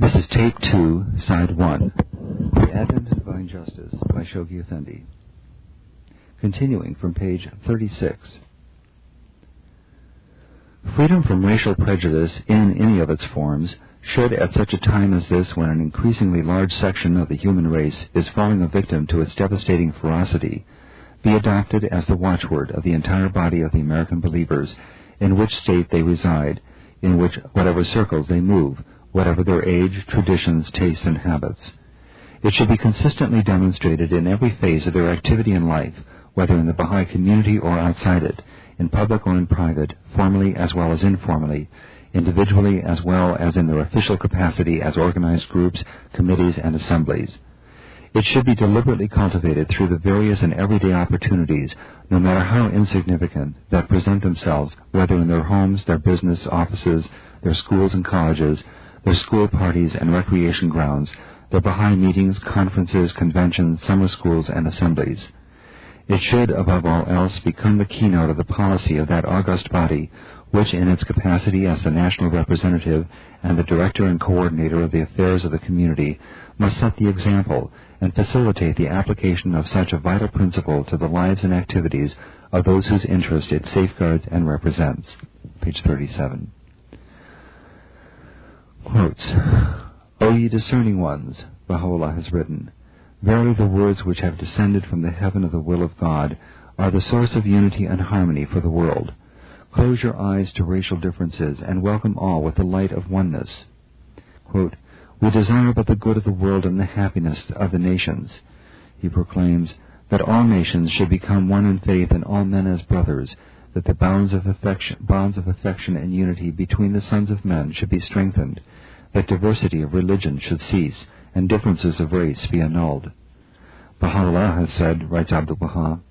This is Tape 2, Side 1, The Advent of Divine Justice by Shoghi Effendi. Continuing from page 36. Freedom from racial prejudice in any of its forms should, at such a time as this when an increasingly large section of the human race is falling a victim to its devastating ferocity, be adopted as the watchword of the entire body of the American believers, in which state they reside, in whatever circles they move, whatever their age, traditions, tastes, and habits. It should be consistently demonstrated in every phase of their activity in life, whether in the Baha'i community or outside it, in public or in private, formally as well as informally, individually as well as in their official capacity as organized groups, committees, and assemblies. It should be deliberately cultivated through the various and everyday opportunities, no matter how insignificant, that present themselves, whether in their homes, their business offices, their schools and colleges, their school parties and recreation grounds, their Baha'i meetings, conferences, conventions, summer schools, and assemblies. It should, above all else, become the keynote of the policy of that august body, which, in its capacity as the national representative and the director and coordinator of the affairs of the community, must set the example and facilitate the application of such a vital principle to the lives and activities of those whose interest it safeguards and represents. Page 37. Quotes, O ye discerning ones, Baha'u'llah has written, verily the words which have descended from the heaven of the will of God are the source of unity and harmony for the world. Close your eyes to racial differences and welcome all with the light of oneness. Quote, we desire but the good of the world and the happiness of the nations. He proclaims that all nations should become one in faith and all men as brothers, that the bonds of affection and unity between the sons of men should be strengthened, that diversity of religion should cease, and differences of race be annulled. Baha'u'llah has said, writes Abdul Baha,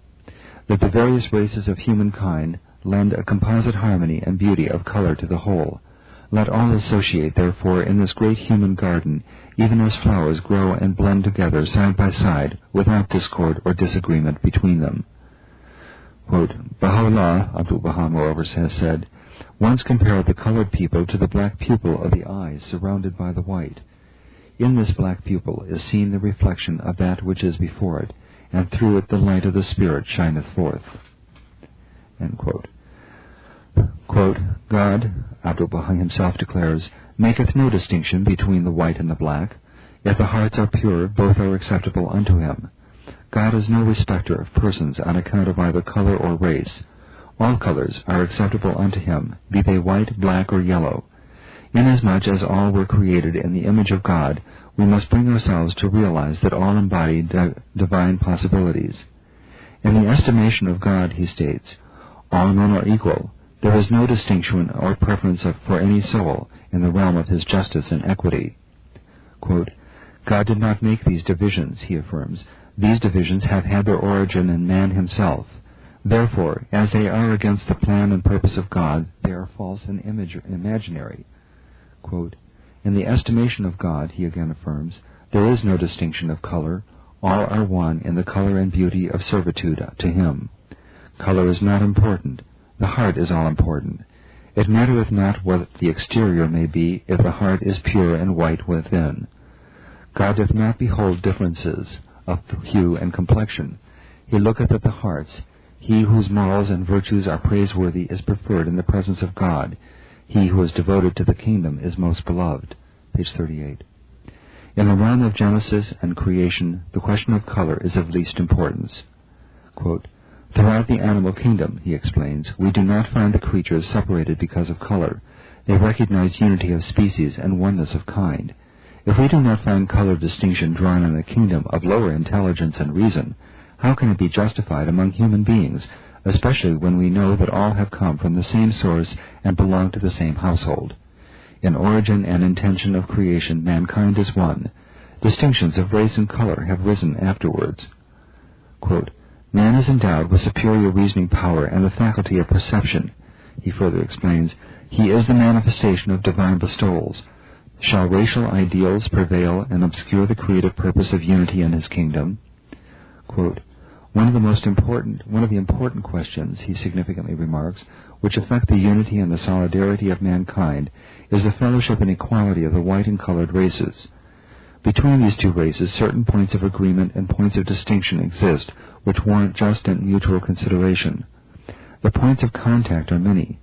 that the various races of humankind lend a composite harmony and beauty of color to the whole. Let all associate, therefore, in this great human garden, even as flowers grow and blend together side by side, without discord or disagreement between them. Quote, Baha'u'llah, Abdul Baha moreover has said, once compared the colored people to the black pupil of the eye surrounded by the white. In this black pupil is seen the reflection of that which is before it, and through it the light of the Spirit shineth forth. End quote. Quote, God, Abdul Baha himself declares, maketh no distinction between the white and the black. If the hearts are pure, both are acceptable unto him. God is no respecter of persons on account of either color or race. All colors are acceptable unto him, be they white, black, or yellow. Inasmuch as all were created in the image of God, we must bring ourselves to realize that all embody divine possibilities. In the estimation of God, he states, all men are equal. There is no distinction or preference for any soul in the realm of his justice and equity. Quote, God did not make these divisions, he affirms. These divisions have had their origin in man himself. Therefore, as they are against the plan and purpose of God, they are false and imaginary. Quote, in the estimation of God, he again affirms, there is no distinction of color. All are one in the color and beauty of servitude to him. Color is not important. The heart is all important. It mattereth not what the exterior may be, if the heart is pure and white within. God doth not behold differences of hue and complexion. He looketh at the hearts. He whose morals and virtues are praiseworthy is preferred in the presence of God. He who is devoted to the kingdom is most beloved. Page 38. In the realm of Genesis and creation, the question of color is of least importance. Quote, throughout the animal kingdom, he explains, we do not find the creatures separated because of color. They recognize unity of species and oneness of kind. If we do not find color distinction drawn in the kingdom of lower intelligence and reason, how can it be justified among human beings, especially when we know that all have come from the same source and belong to the same household? In origin and intention of creation, mankind is one. Distinctions of race and color have risen afterwards. Quote, man is endowed with superior reasoning power and the faculty of perception. He further explains, he is the manifestation of divine bestowals. Shall racial ideals prevail and obscure the creative purpose of unity in his kingdom? Quote, one of the important questions, he significantly remarks, which affect the unity and the solidarity of mankind, is the fellowship and equality of the white and colored races. Between these two races, certain points of agreement and points of distinction exist, which warrant just and mutual consideration. The points of contact are many.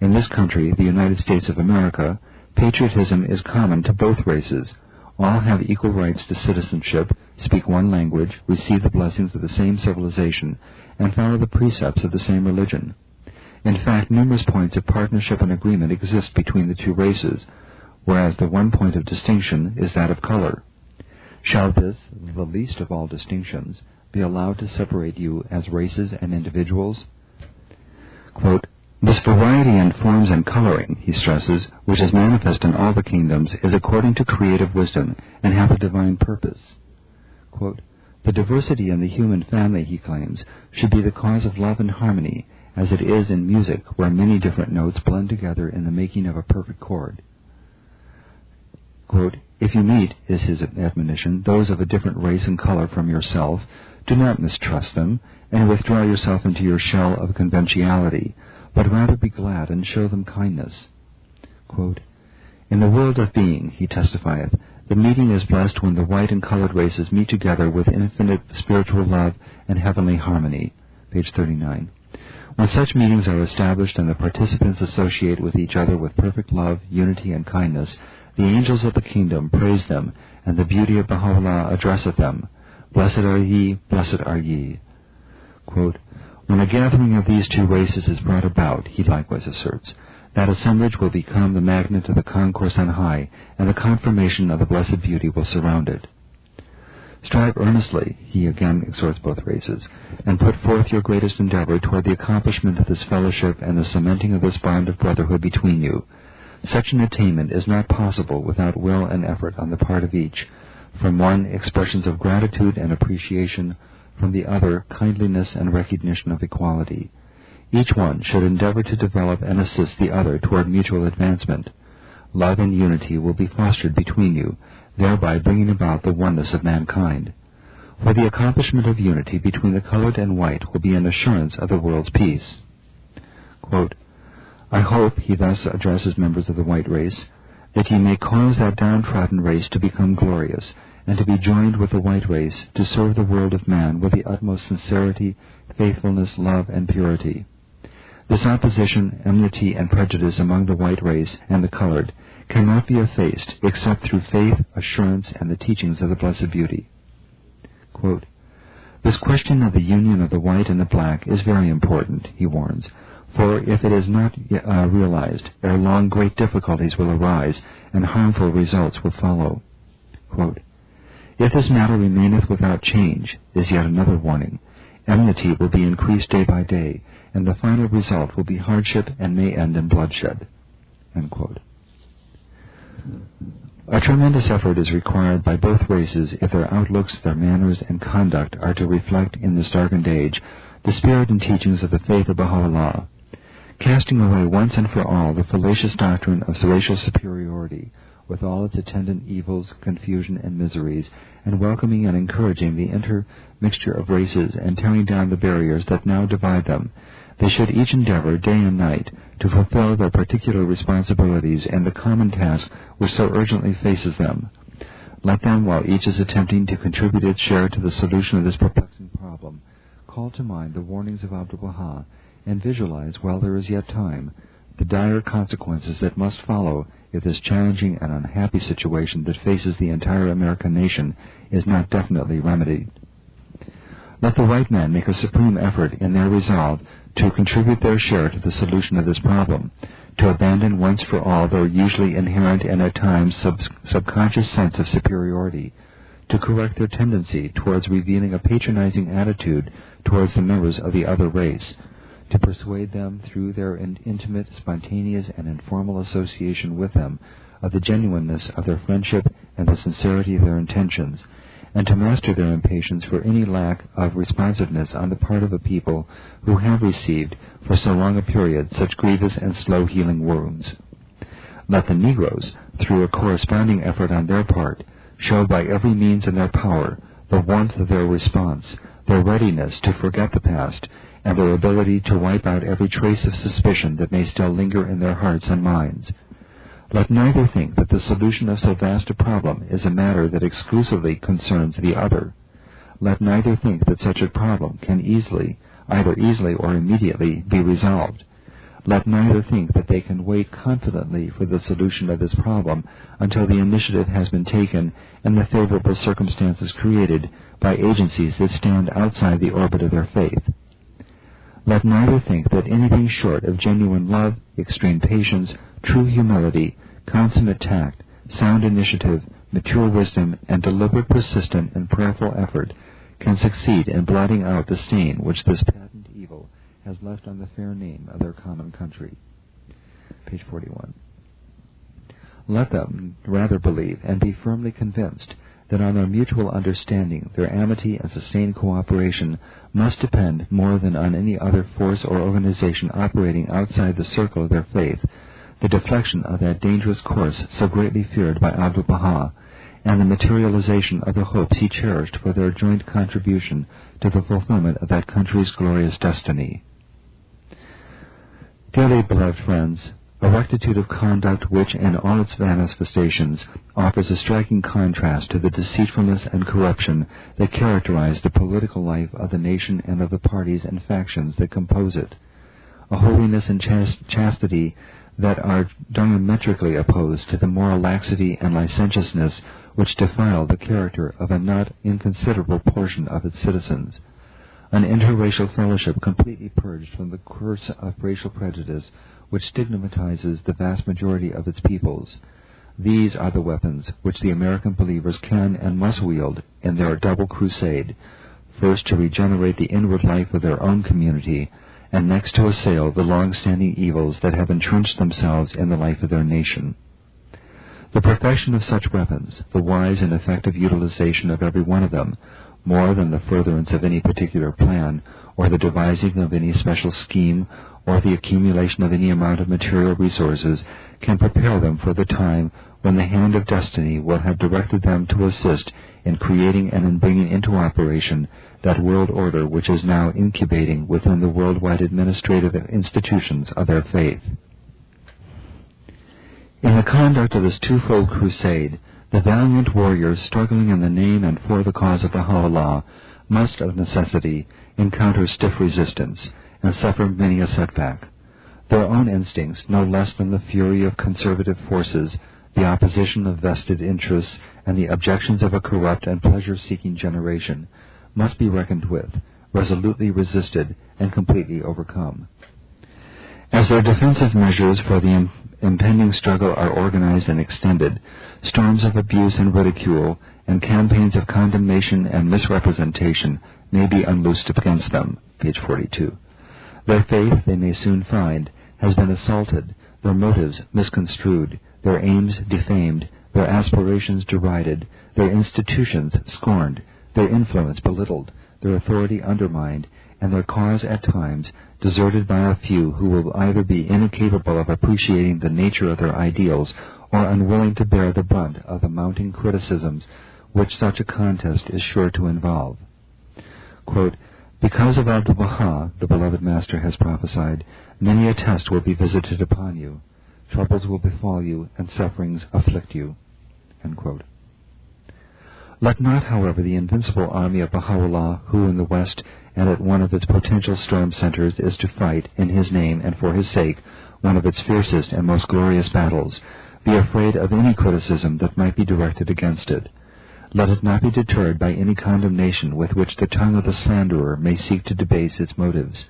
In this country, the United States of America, patriotism is common to both races. All have equal rights to citizenship, speak one language, receive the blessings of the same civilization, and follow the precepts of the same religion. In fact, numerous points of partnership and agreement exist between the two races, whereas the one point of distinction is that of color. Shall this, the least of all distinctions, be allowed to separate you as races and individuals? Quote, "This variety in forms and coloring," he stresses, "which is manifest in all the kingdoms, is according to creative wisdom and hath a divine purpose." Quote, "The diversity in the human family," he claims, "should be the cause of love and harmony, as it is in music, where many different notes blend together in the making of a perfect chord." Quote, "If you meet," is his admonition, "those of a different race and color from yourself, do not mistrust them, and withdraw yourself into your shell of conventionality, but rather be glad and show them kindness." Quote, "In the world of being," he testifieth, "the meeting is blessed when the white and colored races meet together with infinite spiritual love and heavenly harmony." Page 39. When such meetings are established and the participants associate with each other with perfect love, unity, and kindness, the angels of the kingdom praise them, and the beauty of Baha'u'llah addresseth them. "Blessed are ye, blessed are ye." Quote, "When a gathering of these two races is brought about," he likewise asserts, "that assemblage will become the magnet of the concourse on high, and the confirmation of the blessed beauty will surround it." "Strive earnestly," he again exhorts both races, "and put forth your greatest endeavor toward the accomplishment of this fellowship and the cementing of this bond of brotherhood between you. Such an attainment is not possible without will and effort on the part of each, from one, expressions of gratitude and appreciation, from the other, kindliness and recognition of equality. Each one should endeavor to develop and assist the other toward mutual advancement. Love and unity will be fostered between you, thereby bringing about the oneness of mankind. For the accomplishment of unity between the colored and white will be an assurance of the world's peace." Quote, "I hope," he thus addresses members of the white race, "that ye may cause that downtrodden race to become glorious, and to be joined with the white race to serve the world of man with the utmost sincerity, faithfulness, love, and purity. This opposition, enmity, and prejudice among the white race and the colored cannot be effaced except through faith, assurance, and the teachings of the Blessed Beauty." Quote, "This question of the union of the white and the black is very important," he warns, "for if it is not realized, ere long great difficulties will arise and harmful results will follow." Quote, "If this matter remaineth without change," is yet another warning, "enmity will be increased day by day, and the final result will be hardship and may end in bloodshed." End quote. A tremendous effort is required by both races if their outlooks, their manners, and conduct are to reflect in this darkened age the spirit and teachings of the faith of Baha'u'llah. Casting away once and for all the fallacious doctrine of racial superiority, with all its attendant evils, confusion, and miseries, and welcoming and encouraging the intermixture of races and tearing down the barriers that now divide them, they should each endeavor day and night to fulfill their particular responsibilities and the common task which so urgently faces them. Let them, while each is attempting to contribute its share to the solution of this perplexing problem, call to mind the warnings of Abdu'l-Baha and visualize, while there is yet time, the dire consequences that must follow if this challenging and unhappy situation that faces the entire American nation is not definitely remedied. Let the white men make a supreme effort in their resolve to contribute their share to the solution of this problem, to abandon once for all their usually inherent and at times subconscious sense of superiority, to correct their tendency towards revealing a patronizing attitude towards the members of the other race, to persuade them through their intimate, spontaneous, and informal association with them of the genuineness of their friendship and the sincerity of their intentions, and to master their impatience for any lack of responsiveness on the part of a people who have received, for so long a period, such grievous and slow-healing wounds. Let the Negroes, through a corresponding effort on their part, show by every means in their power the warmth of their response, their readiness to forget the past, and their ability to wipe out every trace of suspicion that may still linger in their hearts and minds. Let neither think that the solution of so vast a problem is a matter that exclusively concerns the other. Let neither think that such a problem can either easily or immediately be resolved. Let neither think that they can wait confidently for the solution of this problem until the initiative has been taken and the favorable circumstances created by agencies that stand outside the orbit of their faith. Let neither think that anything short of genuine love, extreme patience, true humility, consummate tact, sound initiative, mature wisdom, and deliberate, persistent, and prayerful effort can succeed in blotting out the stain which this patent evil has left on the fair name of their common country. Page 41. Let them rather believe and be firmly convinced that on their mutual understanding, their amity and sustained cooperation must depend more than on any other force or organization operating outside the circle of their faith, the deflection of that dangerous course so greatly feared by Abdu'l-Baha, and the materialization of the hopes he cherished for their joint contribution to the fulfillment of that country's glorious destiny. Dearly beloved friends, a rectitude of conduct which, in all its manifestations, offers a striking contrast to the deceitfulness and corruption that characterize the political life of the nation and of the parties and factions that compose it, a holiness and chastity that are diametrically opposed to the moral laxity and licentiousness which defile the character of a not inconsiderable portion of its citizens, an interracial fellowship completely purged from the curse of racial prejudice which stigmatizes the vast majority of its peoples. These are the weapons which the American believers can and must wield in their double crusade, first to regenerate the inward life of their own community, and next to assail the long-standing evils that have entrenched themselves in the life of their nation. The perfection of such weapons, the wise and effective utilization of every one of them, more than the furtherance of any particular plan, or the devising of any special scheme, or the accumulation of any amount of material resources, can prepare them for the time when the hand of destiny will have directed them to assist in creating and in bringing into operation that world order which is now incubating within the worldwide administrative institutions of their faith. In the conduct of this twofold crusade, the valiant warriors struggling in the name and for the cause of Baha'u'llah must of necessity encounter stiff resistance and suffer many a setback. Their own instincts, no less than the fury of conservative forces, the opposition of vested interests, and the objections of a corrupt and pleasure-seeking generation, must be reckoned with, resolutely resisted, and completely overcome. As their defensive measures for the impending struggle are organized and extended, storms of abuse and ridicule, and campaigns of condemnation and misrepresentation may be unloosed against them. Page 42. Their faith, they may soon find, has been assaulted, their motives misconstrued, their aims defamed, their aspirations derided, their institutions scorned, their influence belittled, their authority undermined, and their cause at times deserted by a few who will either be incapable of appreciating the nature of their ideals or unwilling to bear the brunt of the mounting criticisms which such a contest is sure to involve. Quote, "Because of Abdu'l-Baha, the beloved Master has prophesied, many a test will be visited upon you, troubles will befall you, and sufferings afflict you." End quote. Let not, however, the invincible army of Baha'u'llah, who in the West and at one of its potential storm centers is to fight, in his name and for his sake, one of its fiercest and most glorious battles, be afraid of any criticism that might be directed against it. Let it not be deterred by any condemnation with which the tongue of the slanderer may seek to debase its motives.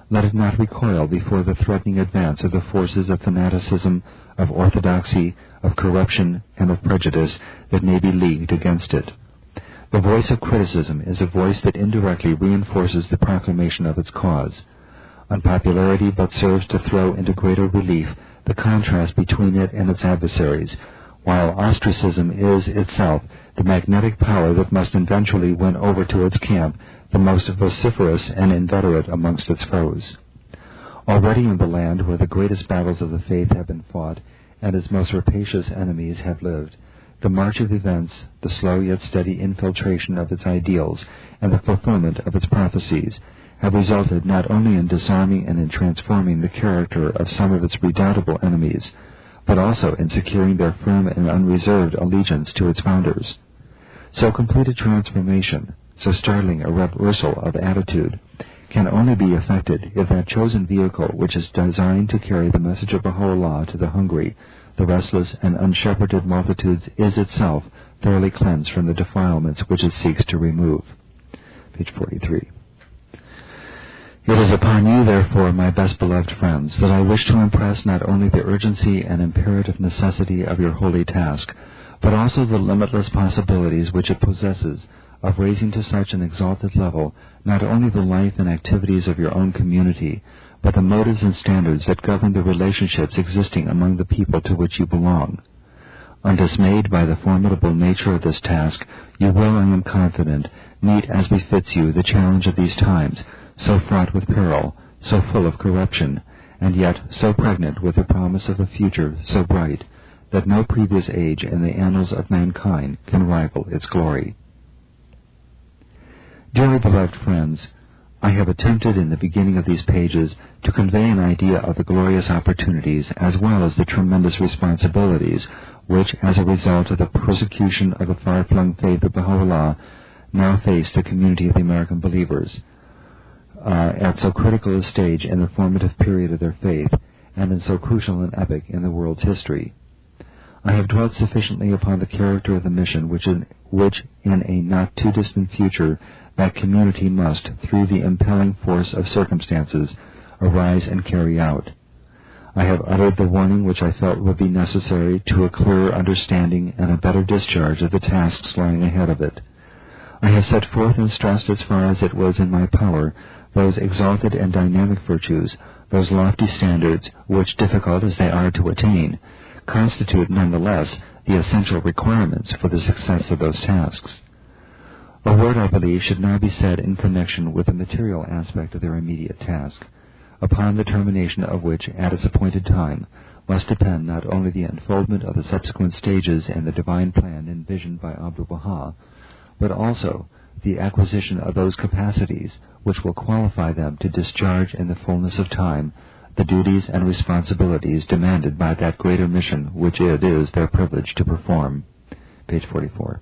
Let it not recoil before the threatening advance of the forces of fanaticism, of orthodoxy, of corruption, and of prejudice that may be leagued against it. The voice of criticism is a voice that indirectly reinforces the proclamation of its cause. Unpopularity but serves to throw into greater relief the contrast between it and its adversaries, while ostracism is itself the magnetic power that must eventually win over to its camp the most vociferous and inveterate amongst its foes. Already in the land where the greatest battles of the faith have been fought and its most rapacious enemies have lived, The march of events, the slow yet steady infiltration of its ideals, and the fulfillment of its prophecies have resulted not only in disarming and in transforming the character of some of its redoubtable enemies, but also in securing their firm and unreserved allegiance to its founders. So complete a transformation, so startling a reversal of attitude, can only be effected if that chosen vehicle which is designed to carry the message of Baha'u'llah to the hungry, the restless, and unshepherded multitudes is itself thoroughly cleansed from the defilements which it seeks to remove. Page 43. It is upon you, therefore, my best beloved friends, that I wish to impress not only the urgency and imperative necessity of your holy task, but also the limitless possibilities which it possesses of raising to such an exalted level not only the life and activities of your own community, but the motives and standards that govern the relationships existing among the people to which you belong. Undismayed by the formidable nature of this task, you will, I am confident, meet as befits you the challenge of these times, so fraught with peril, so full of corruption, and yet so pregnant with the promise of a future so bright that no previous age in the annals of mankind can rival its glory. Dearly beloved friends, I have attempted in the beginning of these pages to convey an idea of the glorious opportunities as well as the tremendous responsibilities which, as a result of the persecution of the far-flung faith of Baha'u'llah, now face the community of the American believers at so critical a stage in the formative period of their faith and in so crucial an epoch in the world's history. I have dwelt sufficiently upon the character of the mission which in a not-too-distant future that community must, through the impelling force of circumstances, arise and carry out. I have uttered the warning which I felt would be necessary to a clearer understanding and a better discharge of the tasks lying ahead of it. I have set forth and stressed as far as it was in my power those exalted and dynamic virtues, those lofty standards which, difficult as they are to attain, constitute nonetheless the essential requirements for the success of those tasks. A word, I believe, should now be said in connection with the material aspect of their immediate task, upon the termination of which, at its appointed time, must depend not only the unfoldment of the subsequent stages in the divine plan envisioned by Abdu'l-Baha, but also the acquisition of those capacities which will qualify them to discharge in the fullness of time the duties and responsibilities demanded by that greater mission which it is their privilege to perform. Page 44.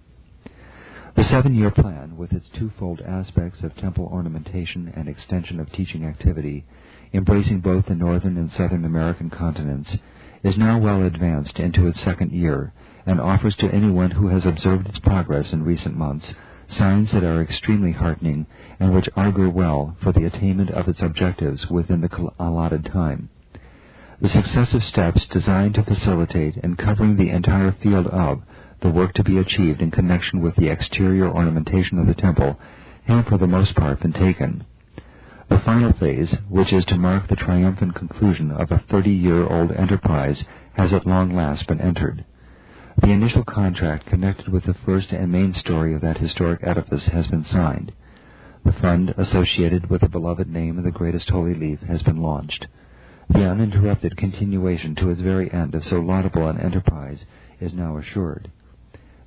The 7-year plan, with its twofold aspects of temple ornamentation and extension of teaching activity, embracing both the northern and southern American continents, is now well advanced into its second year, and offers to anyone who has observed its progress in recent months signs that are extremely heartening and which augur well for the attainment of its objectives within the allotted time. The successive steps designed to facilitate and covering the entire field of the work to be achieved in connection with the exterior ornamentation of the temple have for the most part been taken. The final phase, which is to mark the triumphant conclusion of a 30-year-old enterprise, has at long last been entered. The initial contract connected with the first and main story of that historic edifice has been signed. The fund associated with the beloved name of the greatest holy leaf has been launched. The uninterrupted continuation to its very end of so laudable an enterprise is now assured.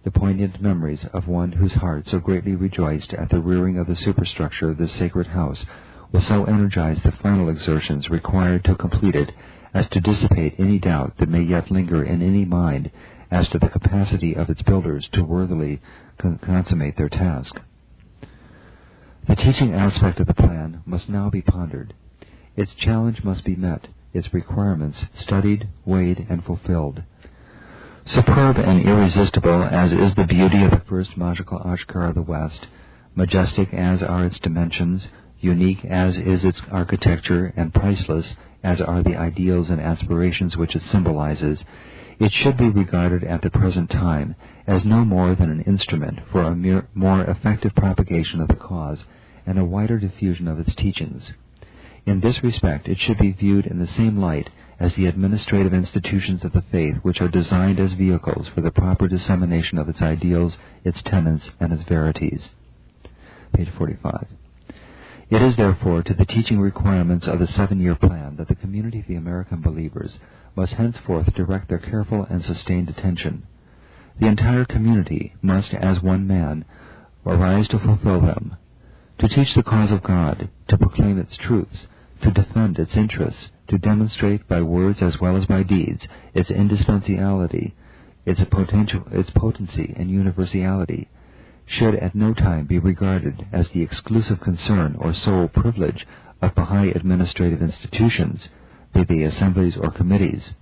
The poignant memories of one whose heart so greatly rejoiced at the rearing of the superstructure of this sacred house will so energize the final exertions required to complete it as to dissipate any doubt that may yet linger in any mind as to the capacity of its builders to worthily consummate their task. The teaching aspect of the plan must now be pondered. Its challenge must be met, its requirements studied, weighed, and fulfilled. Superb and irresistible as is the beauty of the first magical Ashkar of the West, majestic as are its dimensions, unique as is its architecture, and priceless as are the ideals and aspirations which it symbolizes, it should be regarded at the present time as no more than an instrument for a more effective propagation of the cause and a wider diffusion of its teachings. In this respect, it should be viewed in the same light as the administrative institutions of the faith which are designed as vehicles for the proper dissemination of its ideals, its tenets, and its verities. Page 45. It is therefore to the teaching requirements of the 7-year plan that the community of the American believers must henceforth direct their careful and sustained attention. the entire community must, as one man, arise to fulfill them. To teach the cause of God, to proclaim its truths, to defend its interests, to demonstrate by words as well as by deeds its indispensability, its potency and universality, should at no time be regarded as the exclusive concern or sole privilege of Baha'i administrative institutions, be they assemblies or committees.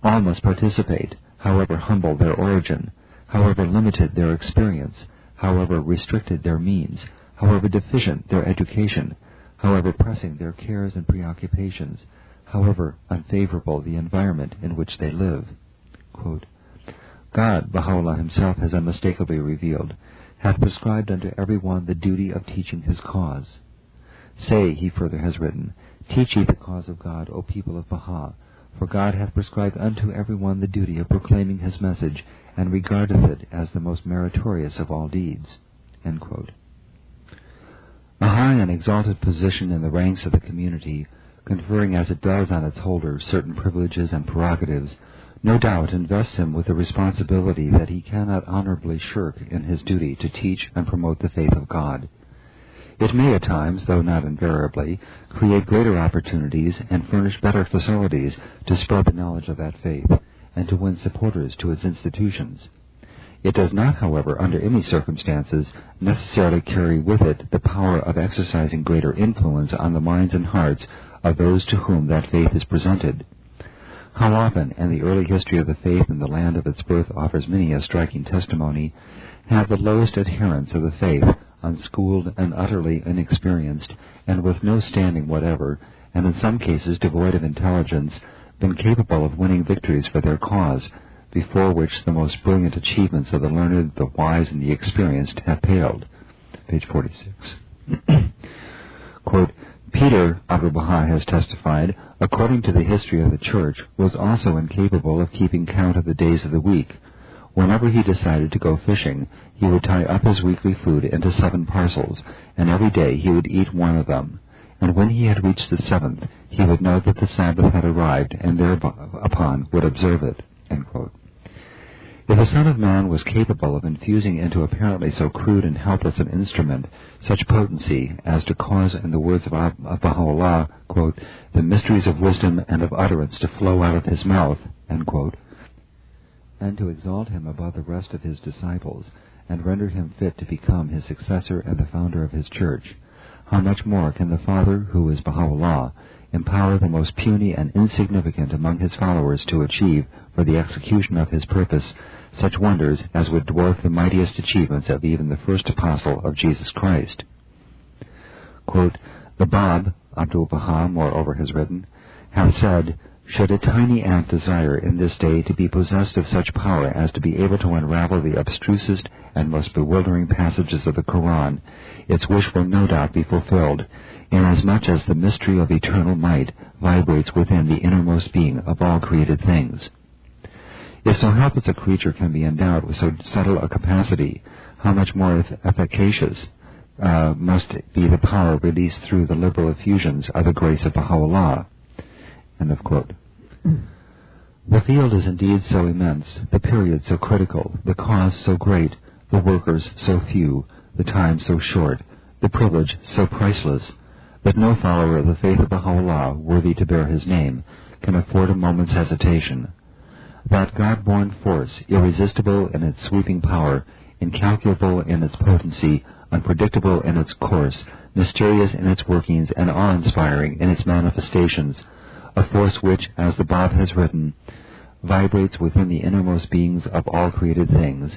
All must participate, however humble their origin, however limited their experience, however restricted their means, however deficient their education, however pressing their cares and preoccupations, however unfavorable the environment in which they live. Quote, God, Baha'u'llah himself has unmistakably revealed, hath prescribed unto every one the duty of teaching his cause. Say, he further has written, teach ye the cause of God, O people of Baha, for God hath prescribed unto every one the duty of proclaiming his message, and regardeth it as the most meritorious of all deeds. End quote. A high and exalted position in the ranks of the community, conferring as it does on its holder certain privileges and prerogatives, no doubt invests him with a responsibility that he cannot honorably shirk in his duty to teach and promote the faith of God. It may at times, though not invariably, create greater opportunities and furnish better facilities to spread the knowledge of that faith and to win supporters to its institutions. It does not, however, under any circumstances, necessarily carry with it the power of exercising greater influence on the minds and hearts of those to whom that faith is presented. How often, and the early history of the faith in the land of its birth offers many a striking testimony, have the lowest adherents of the faith, unschooled and utterly inexperienced, and with no standing whatever, and in some cases devoid of intelligence, been capable of winning victories for their cause, before which the most brilliant achievements of the learned, the wise, and the experienced have paled. Page 46. Quote, Peter, Abdu'l-Baha has testified, according to the history of the Church, was also incapable of keeping count of the days of the week. Whenever he decided to go fishing, he would tie up his weekly food into 7 parcels, and every day he would eat one of them. And when he had reached the 7th, he would know that the Sabbath had arrived, and thereupon would observe it. End quote. If the Son of Man was capable of infusing into apparently so crude and helpless an instrument such potency as to cause, in the words of Baha'u'llah, quote, the mysteries of wisdom and of utterance to flow out of his mouth, end quote, and to exalt him above the rest of his disciples, and render him fit to become his successor and the founder of his church, how much more can the Father, who is Baha'u'llah, empower the most puny and insignificant among his followers to achieve, for the execution of his purpose, such wonders as would dwarf the mightiest achievements of even the first apostle of Jesus Christ. Quote, the Bab, Abdu'l-Baha, moreover, has written, hath said, should a tiny ant desire in this day to be possessed of such power as to be able to unravel the abstrusest and most bewildering passages of the Quran, its wish will no doubt be fulfilled, inasmuch as the mystery of eternal might vibrates within the innermost being of all created things. If so helpless a creature can be endowed with so subtle a capacity, how much more efficacious must be the power released through the liberal effusions of the grace of Baha'u'llah. End of quote. The field is indeed so immense, the period so critical, the cause so great, the workers so few, the time so short, the privilege so priceless, that no follower of the faith of Baha'u'llah, worthy to bear his name, can afford a moment's hesitation. That God-born force, irresistible in its sweeping power, incalculable in its potency, unpredictable in its course, mysterious in its workings, and awe-inspiring in its manifestations, a force which, as the Bab has written, vibrates within the innermost beings of all created things,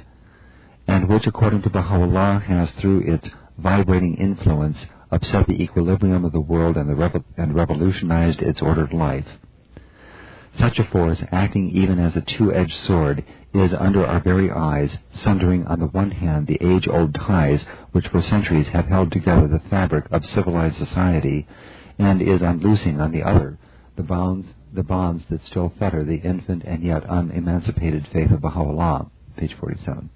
and which, according to Baha'u'llah, has through its vibrating influence upset the equilibrium of the world and revolutionized its ordered life. Such a force, acting even as a two-edged sword, is under our very eyes, sundering on the one hand the age-old ties which for centuries have held together the fabric of civilized society, and is unloosing on the other the bonds that still fetter the infant and yet unemancipated faith of Baha'u'llah. Page 47.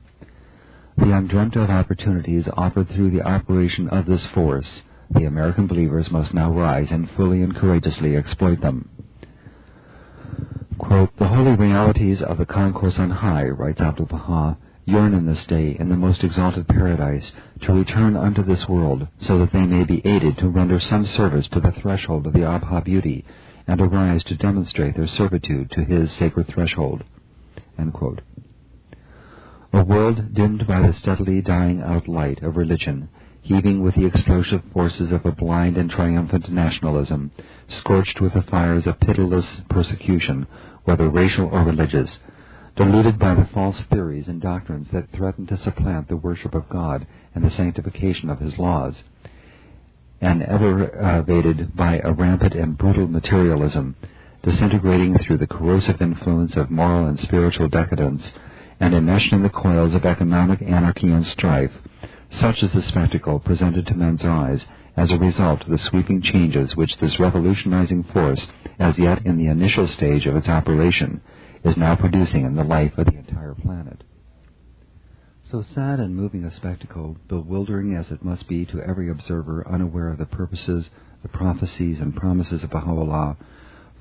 The undreamt of opportunities offered through the operation of this force, the American believers must now rise and fully and courageously exploit them. Quote, "The holy realities of the concourse on high," writes Abdu'l-Baha, "yearn in this day in the most exalted paradise to return unto this world, so that they may be aided to render some service to the threshold of the Abha beauty, and arise to demonstrate their servitude to his sacred threshold." End quote. A world dimmed by the steadily dying out light of religion, heaving with the explosive forces of a blind and triumphant nationalism, scorched with the fires of pitiless persecution, whether racial or religious, diluted by the false theories and doctrines that threaten to supplant the worship of God and the sanctification of his laws, and aggravated by a rampant and brutal materialism, disintegrating through the corrosive influence of moral and spiritual decadence, and enmeshed in the coils of economic anarchy and strife. Such is the spectacle presented to men's eyes as a result of the sweeping changes which this revolutionizing force, as yet in the initial stage of its operation, is now producing in the life of the entire planet. So sad and moving a spectacle, bewildering as it must be to every observer unaware of the purposes, the prophecies, and promises of Baha'u'llah,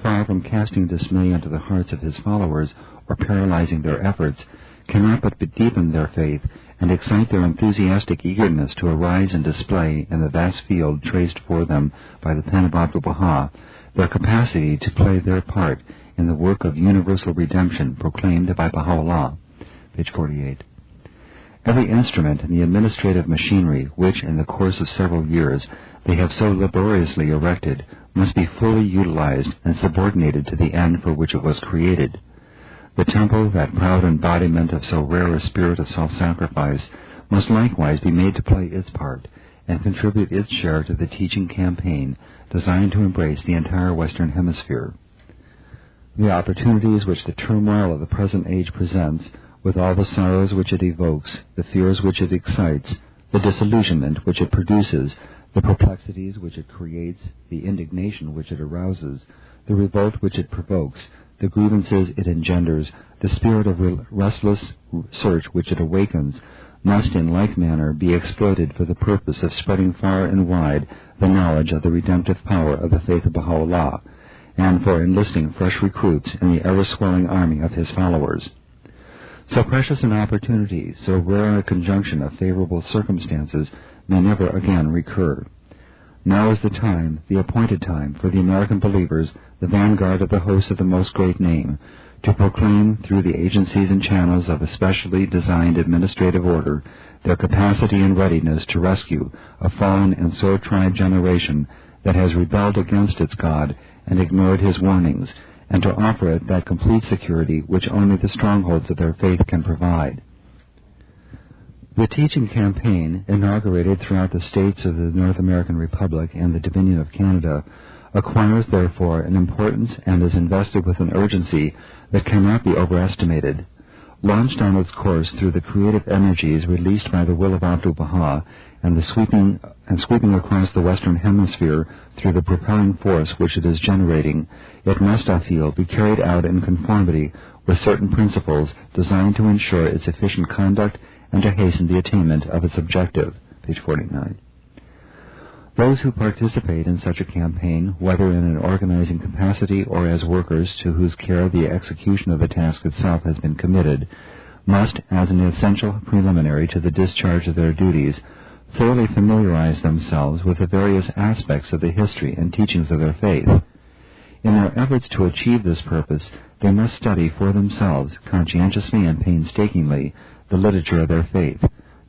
far from casting dismay into the hearts of his followers or paralyzing their efforts, cannot but deepen their faith and excite their enthusiastic eagerness to arise and display in the vast field traced for them by the pen of Abdu'l-Baha their capacity to play their part in the work of universal redemption proclaimed by Baha'u'llah. Page 48. Every instrument in the administrative machinery which, in the course of several years, they have so laboriously erected, must be fully utilized and subordinated to the end for which it was created. The temple, that proud embodiment of so rare a spirit of self-sacrifice, must likewise be made to play its part and contribute its share to the teaching campaign designed to embrace the entire Western Hemisphere. The opportunities which the turmoil of the present age presents, with all the sorrows which it evokes, the fears which it excites, the disillusionment which it produces, the perplexities which it creates, the indignation which it arouses, the revolt which it provokes, the grievances it engenders, the spirit of restless search which it awakens, must in like manner be exploited for the purpose of spreading far and wide the knowledge of the redemptive power of the faith of Baha'u'llah, and for enlisting fresh recruits in the ever-swelling army of his followers. So precious an opportunity, so rare a conjunction of favorable circumstances, may never again recur. Now is the time, the appointed time, for the American believers, the vanguard of the host of the Most Great Name, to proclaim through the agencies and channels of a specially designed administrative order their capacity and readiness to rescue a fallen and sore-tried generation that has rebelled against its God and ignored his warnings, and to offer it that complete security which only the strongholds of their faith can provide. The teaching campaign, inaugurated throughout the states of the North American Republic and the Dominion of Canada, acquires therefore an importance and is invested with an urgency that cannot be overestimated. Launched on its course through the creative energies released by the will of Abdu'l-Baha and sweeping across the Western Hemisphere through the propelling force which it is generating, it must, I feel, be carried out in conformity with certain principles designed to ensure its efficient conduct and to hasten the attainment of its objective. Page 49. Those who participate in such a campaign, whether in an organizing capacity or as workers to whose care the execution of the task itself has been committed, must, as an essential preliminary to the discharge of their duties, thoroughly familiarize themselves with the various aspects of the history and teachings of their faith. In their efforts to achieve this purpose, they must study for themselves, conscientiously and painstakingly, the literature of their faith,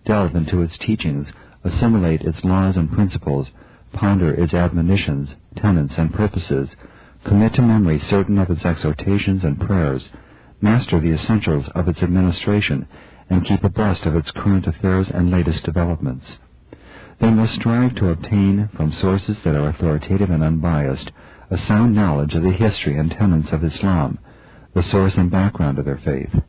delve into its teachings, assimilate its laws and principles, ponder its admonitions, tenets, and purposes, commit to memory certain of its exhortations and prayers, master the essentials of its administration, and keep abreast of its current affairs and latest developments. They must strive to obtain, from sources that are authoritative and unbiased, a sound knowledge of the history and tenets of Islam, the source and background of their faith,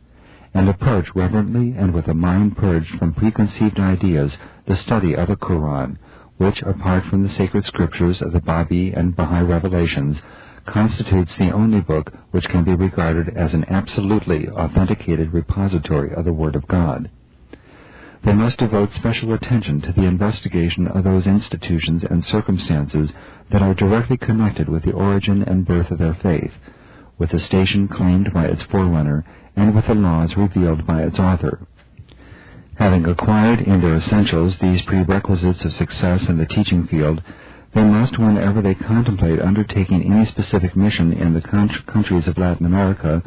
and approach reverently and with a mind purged from preconceived ideas the study of the Quran, which, apart from the sacred scriptures of the Babi and Baha'i revelations, constitutes the only book which can be regarded as an absolutely authenticated repository of the Word of God. They must devote special attention to the investigation of those institutions and circumstances that are directly connected with the origin and birth of their faith, with the station claimed by its forerunner and with the laws revealed by its author. Having acquired in their essentials these prerequisites of success in the teaching field, they must, whenever they contemplate undertaking any specific mission in the countries of Latin America,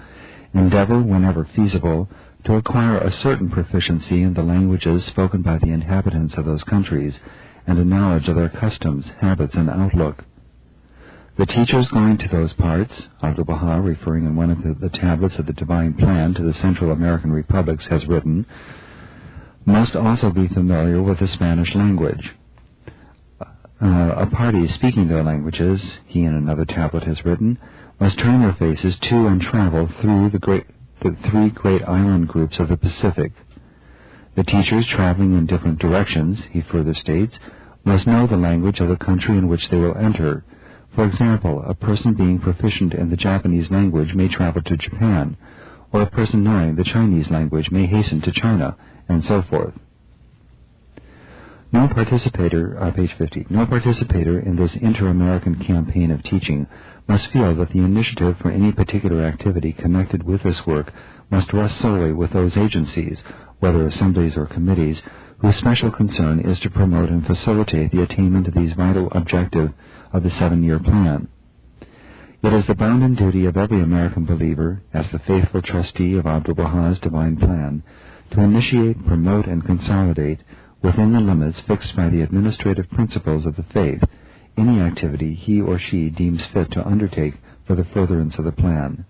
endeavor, whenever feasible, to acquire a certain proficiency in the languages spoken by the inhabitants of those countries, and a knowledge of their customs, habits, and outlook. The teachers going to those parts, Abdu'l-Baha, referring in one of the tablets of the Divine Plan to the Central American republics, has written, must also be familiar with the Spanish language. A party speaking their languages, he in another tablet has written, must turn their faces to and travel through the three great island groups of the Pacific. The teachers traveling in different directions, he further states, must know the language of the country in which they will enter. For example, a person being proficient in the Japanese language may travel to Japan, or a person knowing the Chinese language may hasten to China, and so forth. Page 50. No participator in this inter-American campaign of teaching must feel that the initiative for any particular activity connected with this work must rest solely with those agencies, whether assemblies or committees, whose special concern is to promote and facilitate the attainment of these vital objectives of the 7-year plan. It is the bounden duty of every American believer, as the faithful trustee of Abdu'l-Baha's Divine Plan, to initiate, promote, and consolidate, within the limits fixed by the administrative principles of the faith, any activity he or she deems fit to undertake for the furtherance of the plan.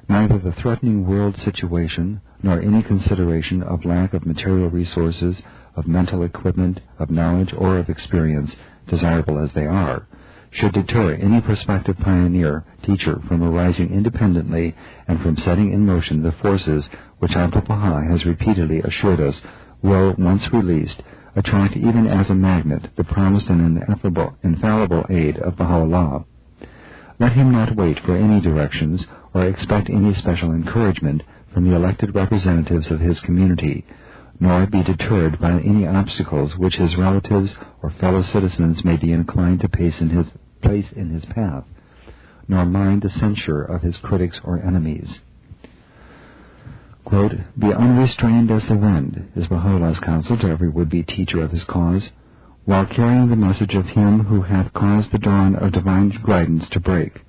Neither the threatening world situation, nor any consideration of lack of material resources, of mental equipment, of knowledge, or of experience, desirable as they are, should deter any prospective pioneer teacher from arising independently and from setting in motion the forces which Abdu'l-Baha has repeatedly assured us will, once released, attract even as a magnet the promised and infallible aid of Baha'u'llah. Let him not wait for any directions or expect any special encouragement from the elected representatives of his community, nor be deterred by any obstacles which his relatives or fellow citizens may be inclined to place in his path, nor mind the censure of his critics or enemies. Quote, be unrestrained as the wind, is Baha'u'llah's counsel to every would-be teacher of his cause, while carrying the message of him who hath caused the dawn of divine guidance to break.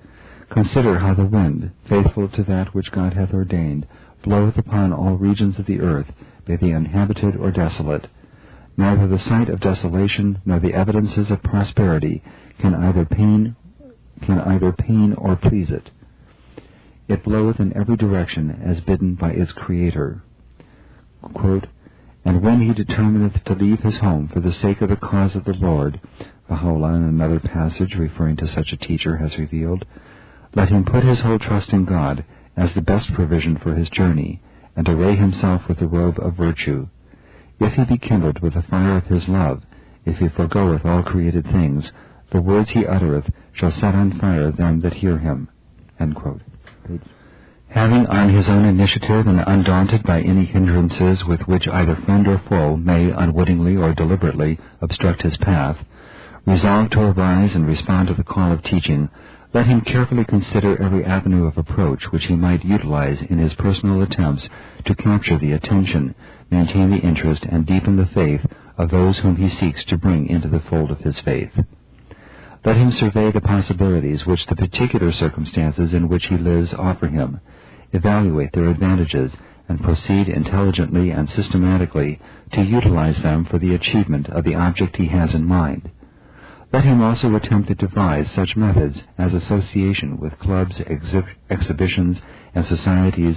Consider how the wind, faithful to that which God hath ordained, bloweth upon all regions of the earth, be they inhabited or desolate. Neither the sight of desolation nor the evidences of prosperity can either pain or please it. It bloweth in every direction as bidden by its Creator. Quote, and when he determineth to leave his home for the sake of the cause of the Lord, Baha'u'llah in another passage referring to such a teacher has revealed, let him put his whole trust in God as the best provision for his journey, and array himself with the robe of virtue. If he be kindled with the fire of his love, if he foregoeth all created things, the words he uttereth shall set on fire them that hear him. End quote. Having on his own initiative and undaunted by any hindrances with which either friend or foe may unwittingly or deliberately obstruct his path, resolved to arise and respond to the call of teaching, let him carefully consider every avenue of approach which he might utilize in his personal attempts to capture the attention, maintain the interest, and deepen the faith of those whom he seeks to bring into the fold of his faith. Let him survey the possibilities which the particular circumstances in which he lives offer him, evaluate their advantages, and proceed intelligently and systematically to utilize them for the achievement of the object he has in mind. Let him also attempt to devise such methods as association with clubs, exhibitions, and societies,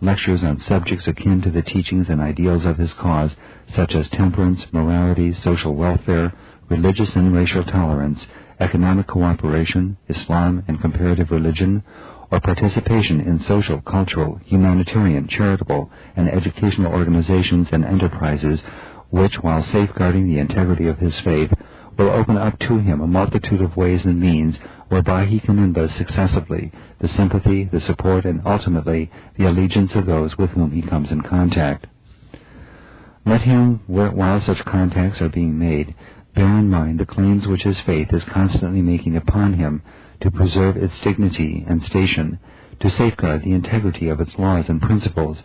lectures on subjects akin to the teachings and ideals of his cause, such as temperance, morality, social welfare, religious and racial tolerance, economic cooperation, Islam and comparative religion, or participation in social, cultural, humanitarian, charitable, and educational organizations and enterprises which, while safeguarding the integrity of his faith, will open up to him a multitude of ways and means whereby he can enlist successively the sympathy, the support, and ultimately the allegiance of those with whom he comes in contact. Let him, while such contacts are being made, bear in mind the claims which his faith is constantly making upon him to preserve its dignity and station, to safeguard the integrity of its laws and principles,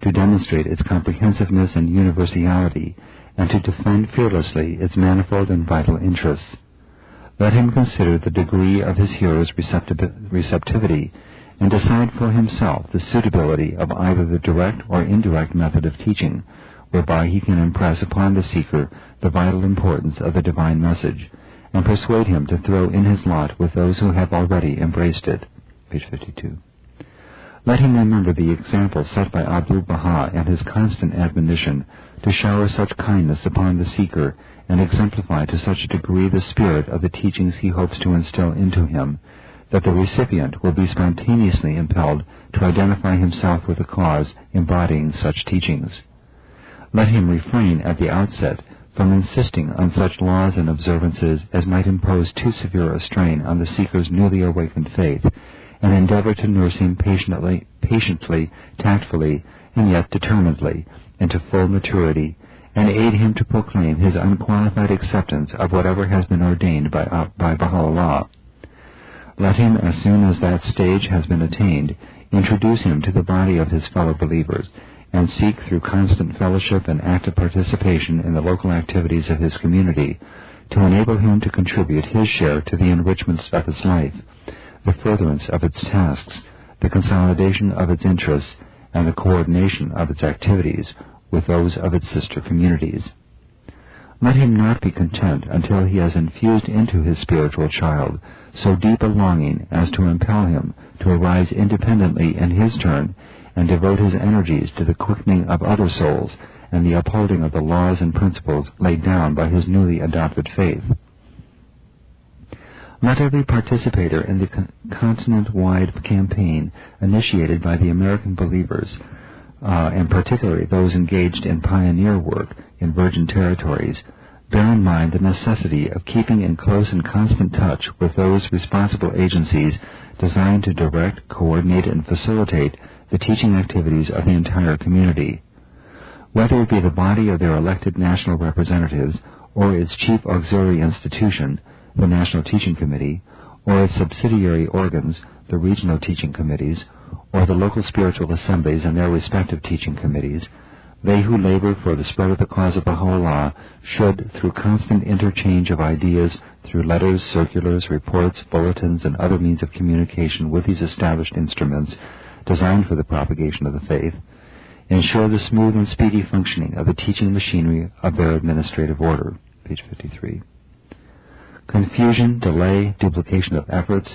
to demonstrate its comprehensiveness and universality, and to defend fearlessly its manifold and vital interests. Let him consider the degree of his hearer's receptivity and decide for himself the suitability of either the direct or indirect method of teaching, whereby he can impress upon the seeker the vital importance of the divine message, and persuade him to throw in his lot with those who have already embraced it. Page 52. Let him remember the example set by Abdu'l-Baha and his constant admonition to shower such kindness upon the seeker and exemplify to such a degree the spirit of the teachings he hopes to instill into him, that the recipient will be spontaneously impelled to identify himself with the cause embodying such teachings. Let him refrain at the outset from insisting on such laws and observances as might impose too severe a strain on the seeker's newly awakened faith, and endeavor to nurse him patiently, tactfully, and yet determinedly into full maturity, and aid him to proclaim his unqualified acceptance of whatever has been ordained by Baha'u'llah. Let him, as soon as that stage has been attained, introduce him to the body of his fellow believers, and seek through constant fellowship and active participation in the local activities of his community to enable him to contribute his share to the enrichment of its life, the furtherance of its tasks, the consolidation of its interests, and the coordination of its activities with those of its sister communities. Let him not be content until he has infused into his spiritual child so deep a longing as to impel him to arise independently in his turn and devote his energies to the quickening of other souls and the upholding of the laws and principles laid down by his newly adopted faith. Let every participator in the continent-wide campaign initiated by the American believers, and particularly those engaged in pioneer work in virgin territories, bear in mind the necessity of keeping in close and constant touch with those responsible agencies designed to direct, coordinate, and facilitate the teaching activities of the entire community. Whether it be the body of their elected national representatives or its chief auxiliary institution, the National Teaching Committee, or its subsidiary organs, the regional teaching committees, or the local spiritual assemblies and their respective teaching committees, they who labor for the spread of the cause of Baha'u'llah should, through constant interchange of ideas, through letters, circulars, reports, bulletins, and other means of communication with these established instruments designed for the propagation of the faith, ensure the smooth and speedy functioning of the teaching machinery of their administrative order. Page 53. Confusion, delay, duplication of efforts,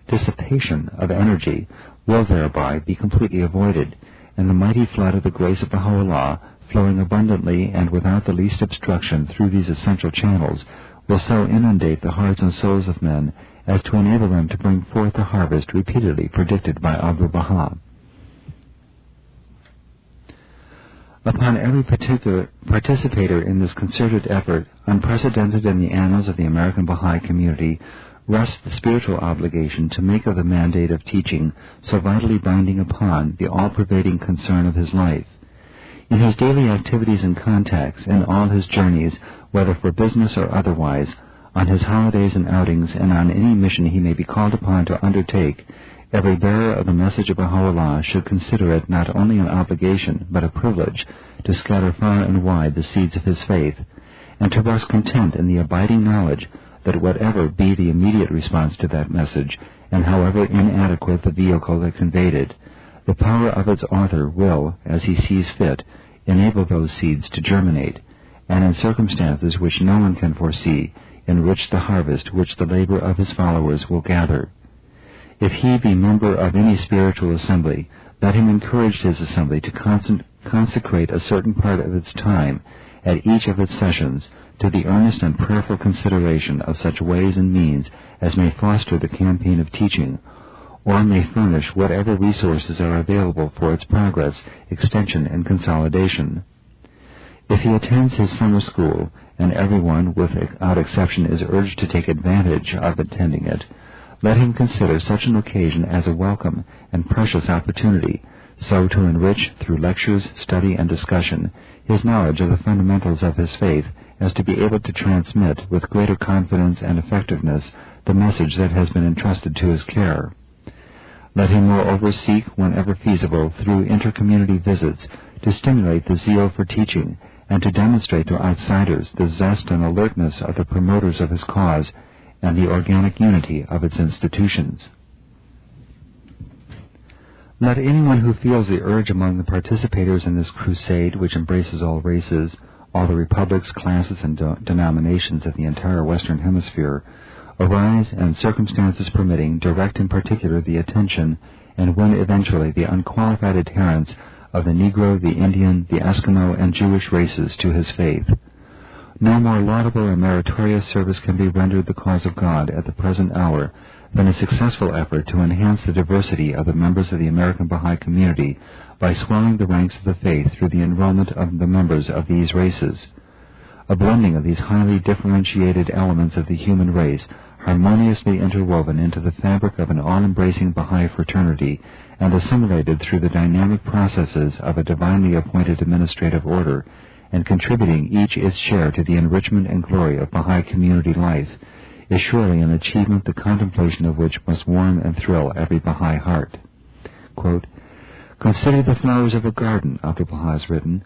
dissipation of energy will thereby be completely avoided, and the mighty flood of the grace of Baha'u'llah, flowing abundantly and without the least obstruction through these essential channels, will so inundate the hearts and souls of men as to enable them to bring forth the harvest repeatedly predicted by Abdu'l-Baha. Upon every particular participator in this concerted effort, unprecedented in the annals of the American Baha'i community, rests the spiritual obligation to make of the mandate of teaching so vitally binding upon the all-pervading concern of his life. In his daily activities and contacts, in all his journeys, whether for business or otherwise, on his holidays and outings, and on any mission he may be called upon to undertake, every bearer of the message of Baha'u'llah should consider it not only an obligation, but a privilege, to scatter far and wide the seeds of his faith, and to rest content in the abiding knowledge that whatever be the immediate response to that message, and however inadequate the vehicle that conveyed it, the power of its author will, as he sees fit, enable those seeds to germinate, and in circumstances which no one can foresee, enrich the harvest which the labor of his followers will gather. If he be member of any spiritual assembly, let him encourage his assembly to consecrate a certain part of its time at each of its sessions to the earnest and prayerful consideration of such ways and means as may foster the campaign of teaching, or may furnish whatever resources are available for its progress, extension, and consolidation. If he attends his summer school, and everyone without exception is urged to take advantage of attending it, let him consider such an occasion as a welcome and precious opportunity, so to enrich through lectures, study, and discussion his knowledge of the fundamentals of his faith as to be able to transmit with greater confidence and effectiveness the message that has been entrusted to his care. Let him moreover seek, whenever feasible, through inter-community visits, to stimulate the zeal for teaching, and to demonstrate to outsiders the zest and alertness of the promoters of his cause and the organic unity of its institutions. Let anyone who feels the urge among the participators in this crusade, which embraces all races, all the republics, classes, and denominations of the entire Western Hemisphere, arise and, circumstances permitting, direct in particular the attention and win eventually the unqualified adherence of the Negro, the Indian, the Eskimo, and Jewish races to his faith. No more laudable and meritorious service can be rendered the cause of God at the present hour than a successful effort to enhance the diversity of the members of the American Baha'i community by swelling the ranks of the faith through the enrollment of the members of these races. A blending of these highly differentiated elements of the human race, harmoniously interwoven into the fabric of an all-embracing Baha'i fraternity and assimilated through the dynamic processes of a divinely appointed administrative order, and contributing each its share to the enrichment and glory of Baha'i community life, is surely an achievement the contemplation of which must warm and thrill every Baha'i heart. Quote, "Consider the flowers of a garden," Abdu'l-Baha has written,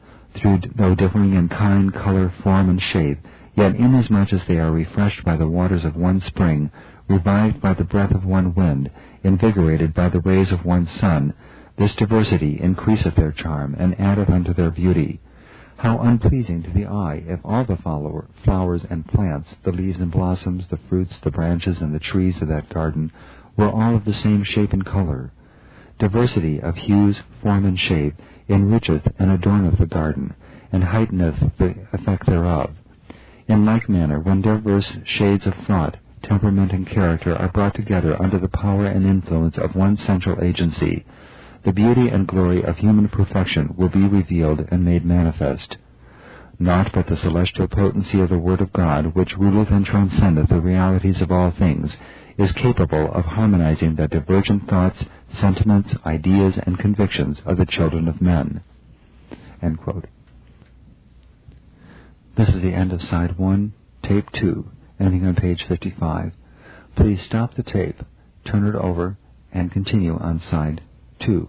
though differing in kind, color, form, and shape, yet inasmuch as they are refreshed by the waters of one spring, revived by the breath of one wind, invigorated by the rays of one sun, this diversity increaseth their charm, and addeth unto their beauty. How unpleasing to the eye if all the flowers and plants, the leaves and blossoms, the fruits, the branches, and the trees of that garden were all of the same shape and color. Diversity of hues, form, and shape enricheth and adorneth the garden, and heighteneth the effect thereof. In like manner, when diverse shades of thought, temperament, and character are brought together under the power and influence of one central agency, the beauty and glory of human perfection will be revealed and made manifest. Naught but the celestial potency of the Word of God, which ruleth and transcendeth the realities of all things, is capable of harmonizing the divergent thoughts, sentiments, ideas, and convictions of the children of men." End quote. This is the end of Side 1, Tape 2, ending on page 55. Please stop the tape, turn it over, and continue on Side 2.